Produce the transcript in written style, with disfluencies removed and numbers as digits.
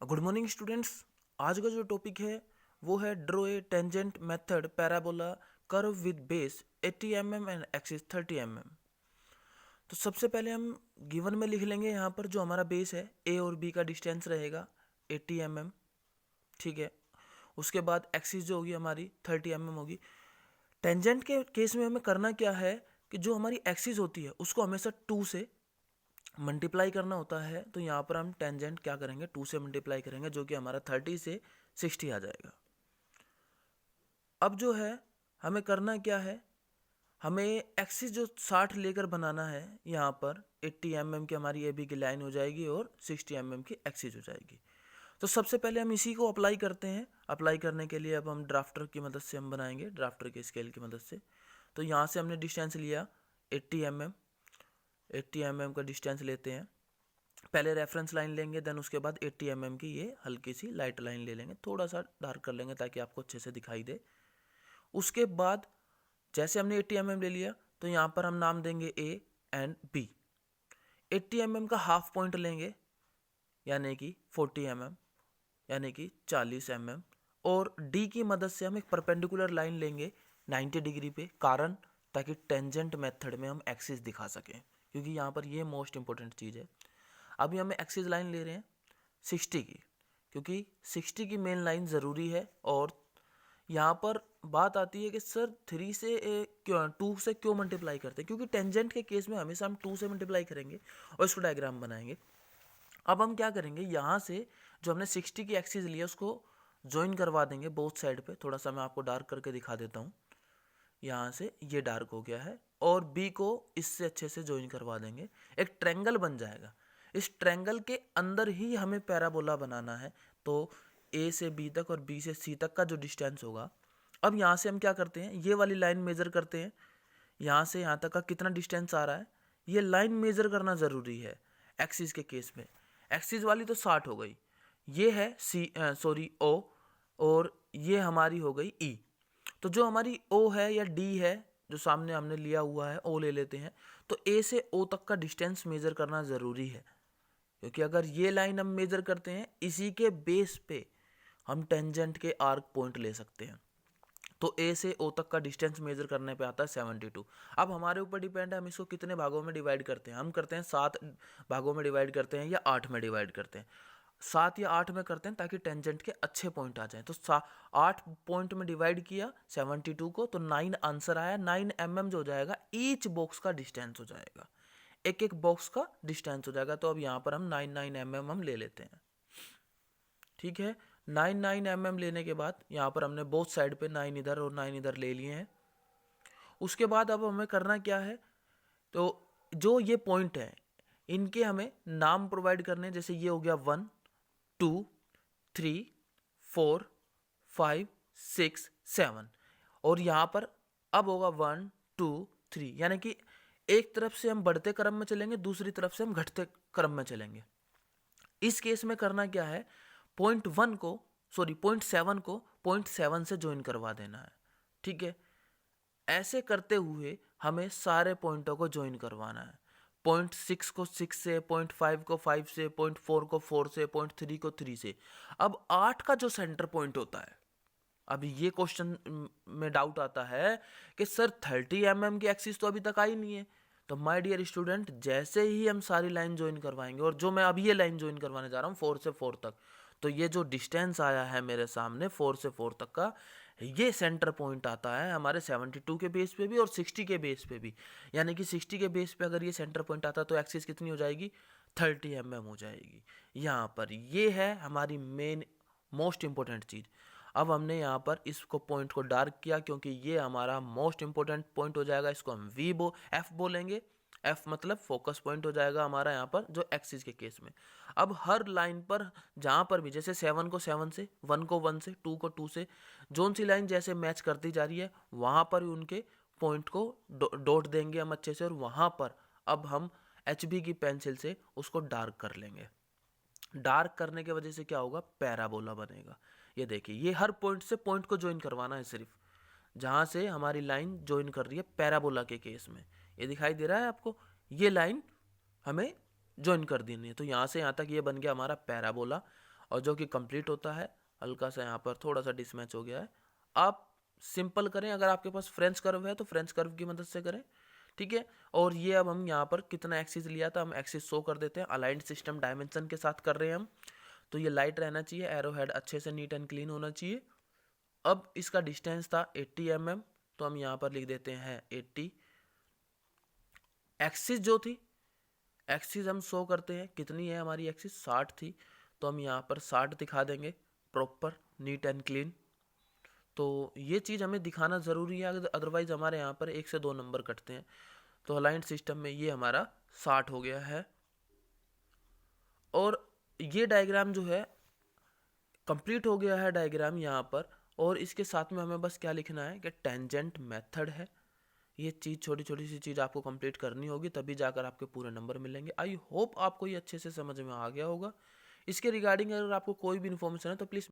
Good morning students. आज का जो टॉपिक है वो है draw a tangent method parabola curve with base 80 mm and axis 30 mm। तो सबसे पहले हम गिवन में लिख लेंगे यहाँ पर जो हमारा बेस है ए और बी का डिस्टेंस रहेगा 80 mm। ठीक है, उसके बाद एक्सिस जो होगी हमारी 30 mm होगी। टेंजेंट के केस में हमें करना क्या है कि जो हमारी एक्सिस होती है उसको हमेशा 2 से मल्टीप्लाई करना होता है। तो यहाँ पर हम टेंजेंट क्या करेंगे, 2 से मल्टीप्लाई करेंगे, जो कि हमारा 30 से 60 आ जाएगा। अब जो है हमें करना क्या है, हमें एक्सिस जो 60 लेकर बनाना है। यहाँ पर 80 mm की हमारी ए बी की लाइन हो जाएगी और 60 mm की एक्सिस हो जाएगी। तो सबसे पहले हम इसी को अप्लाई करते हैं। अप्लाई करने के लिए अब हम ड्राफ्टर की मदद से हम बनाएंगे, ड्राफ्टर के स्केल की मदद से। तो यहाँ से हमने डिस्टेंस लिया 80 mm, 80 mm का डिस्टेंस लेते हैं। पहले रेफरेंस लाइन लेंगे, देन उसके बाद 80 mm की ये हल्की सी लाइट लाइन ले लेंगे, थोड़ा सा डार्क कर लेंगे ताकि आपको अच्छे से दिखाई दे। उसके बाद जैसे हमने 80 mm ले लिया तो यहाँ पर हम नाम देंगे ए एंड बी। 80 mm का हाफ पॉइंट लेंगे यानी कि 40 mm, यानी कि 40 mm। और डी की मदद से हम एक परपेंडिकुलर लाइन लेंगे 90 डिग्री पे, कारण ताकि टेंजेंट मेथड में हम एक्सिस दिखा सकें, क्योंकि यहाँ पर ये मोस्ट इंपॉर्टेंट चीज़ है। अभी हमें एक्सिस लाइन ले रहे हैं 60 की, क्योंकि 60 की मेन लाइन ज़रूरी है। और यहाँ पर बात आती है कि सर 3 से क्यों 2 से क्यों मल्टीप्लाई करते हैं, क्योंकि टेंजेंट के केस में हमेशा हम 2 से मल्टीप्लाई करेंगे और इसको डायग्राम बनाएंगे। अब हम क्या करेंगे, यहाँ से जो हमने 60 की एक्सिस लिया उसको ज्वाइन करवा देंगे बोथ साइड पे। थोड़ा सा मैं आपको डार्क करके दिखा देता हूँ। यहाँ से ये डार्क हो गया है और बी को इससे अच्छे से ज्वाइन करवा देंगे, एक ट्रायंगल बन जाएगा। इस ट्रायंगल के अंदर ही हमें पैराबोला बनाना है। तो ए से बी तक और बी से सी तक का जो डिस्टेंस होगा, अब यहाँ से हम क्या करते हैं, ये वाली लाइन मेजर करते हैं। यहाँ से यहाँ तक का कितना डिस्टेंस आ रहा है, ये लाइन मेजर करना ज़रूरी है एक्सिस के केस में। एक्सिस वाली तो 60 हो गई, ये है ओ, और ये हमारी हो गई ई। तो जो हमारी ओ है या डी है, जो सामने हमने लिया हुआ है, ओ ले लेते हैं। तो ए से ओ तक का डिस्टेंस मेजर करना ज़रूरी है, क्योंकि अगर ये लाइन हम मेजर करते हैं, इसी के बेस पे हम टेंजेंट के आर्क पॉइंट ले सकते हैं। तो ए से ओ तक का डिस्टेंस मेजर करने पे आता है 72। अब हमारे ऊपर डिपेंड है हम इसको कितने भागों में डिवाइड करते हैं। हम करते हैं 7 भागों में डिवाइड करते हैं या 8 में डिवाइड करते हैं। 7 या 8 में करते हैं ताकि टेंजेंट के अच्छे पॉइंट आ जाएं। तो 8 पॉइंट में डिवाइड किया 72 को, तो 9 आंसर आया। 9 mm जो हो जाएगा ईच बॉक्स का डिस्टेंस हो जाएगा, एक एक बॉक्स का डिस्टेंस हो जाएगा। तो अब यहाँ पर हम 9 mm हम ले लेते हैं। ठीक है, 9 mm लेने के बाद यहाँ पर हमने बोथ साइड पे 9 इधर और 9 इधर ले लिए हैं। उसके बाद अब हमें करना क्या है, तो जो ये पॉइंट है इनके हमें नाम प्रोवाइड करने हैं। जैसे ये हो गया 1 2 3 4 5 6 7, और यहाँ पर अब होगा 1 2 3, यानी कि एक तरफ से हम बढ़ते क्रम में चलेंगे, दूसरी तरफ से हम घटते क्रम में चलेंगे। इस केस में करना क्या है, पॉइंट 7 को पॉइंट 7 से ज्वाइन करवा देना है। ठीक है, ऐसे करते हुए हमें सारे पॉइंटों को ज्वाइन करवाना है। पॉइंट 6 को 6 से, पॉइंट 5 को 5 से, पॉइंट 4 को 4 से, पॉइंट 3 को 3 से। अब 8 का जो सेंटर पॉइंट होता है, अभी ये क्वेश्चन में डाउट आता है कि सर 30 mm की एक्सिस तो अभी तक आई नहीं है। तो माय डियर स्टूडेंट, जैसे ही हम सारी लाइन ज्वाइन करवाएंगे, और जो मैं अभी ये लाइन ज्वाइन करवाने जा रहा हूँ 4 से 4 तक, तो ये जो डिस्टेंस आया है मेरे सामने 4 से 4 तक का, ये सेंटर पॉइंट आता है हमारे 72 के बेस पे भी और 60 के बेस पे भी। यानी कि 60 के बेस पे अगर ये सेंटर पॉइंट आता है तो एक्सिस कितनी हो जाएगी, 30 mm हो जाएगी। यहाँ पर ये है हमारी मेन मोस्ट इंपॉर्टेंट चीज़। अब हमने यहाँ पर इसको पॉइंट को डार्क किया, क्योंकि ये हमारा मोस्ट इंपॉर्टेंट पॉइंट हो जाएगा। इसको हम एफ बोलेंगे। एफ मतलब फोकस पॉइंट हो जाएगा हमारा यहाँ पर, जो एक्सिस के केस में। अब हर लाइन पर जहाँ पर भी, जैसे 7 को 7 से, 1 को 1 से, 2 को 2 से, जोन सी लाइन जैसे मैच करती जा रही है, वहाँ पर उनके पॉइंट को डॉट देंगे हम अच्छे से, और वहाँ पर अब हम HB की पेंसिल से उसको डार्क कर लेंगे। डार्क करने की वजह से क्या होगा, पैराबोला बनेगा। ये देखिए, ये हर पॉइंट से पॉइंट को ज्वाइन करवाना है, सिर्फ जहाँ से हमारी लाइन ज्वाइन कर रही है पैराबोला के केस में। ये दिखाई दे रहा है आपको, ये लाइन हमें ज्वाइन कर देनी है। तो यहाँ से यहाँ तक ये बन गया हमारा पैराबोला। और जो कि कंप्लीट होता है, हल्का सा यहाँ पर थोड़ा सा डिसमैच हो गया है। आप सिंपल करें, अगर आपके पास फ्रेंच कर्व है तो फ्रेंच कर्व की मदद से करें, ठीक है। और ये अब हम यहाँ पर कितना एक्सिस लिया था हम एक्सिस शो कर देते हैं। अलाइंड सिस्टम डायमेंशन के साथ कर रहे हैं हम, तो ये लाइट रहना चाहिए, एरो हेड अच्छे से नीट एंड क्लीन होना चाहिए। अब इसका डिस्टेंस था 80 mm, तो हम यहाँ पर लिख देते हैं 80। एक्सिस जो थी, एक्सिस हम शो करते हैं कितनी है हमारी एक्सिस, 60 थी, तो हम यहाँ पर 60 दिखा देंगे, प्रॉपर नीट एंड क्लीन। तो ये चीज़ हमें दिखाना ज़रूरी है, अदरवाइज़ हमारे यहाँ पर 1 से 2 नंबर कटते हैं। तो अलाइंड सिस्टम में ये हमारा 60 हो गया है। और ये डायग्राम जो है कंप्लीट हो गया है डायग्राम यहाँ पर। और इसके साथ में हमें बस क्या लिखना है कि टेंजेंट मेथड है। ये चीज़ छोटी छोटी सी चीज़ आपको कंप्लीट करनी होगी, तभी जाकर आपके पूरे नंबर मिलेंगे। आई होप आपको ये अच्छे से समझ में आ गया होगा। इसके रिगार्डिंग अगर आपको कोई भी इन्फॉर्मेशन है तो प्लीज़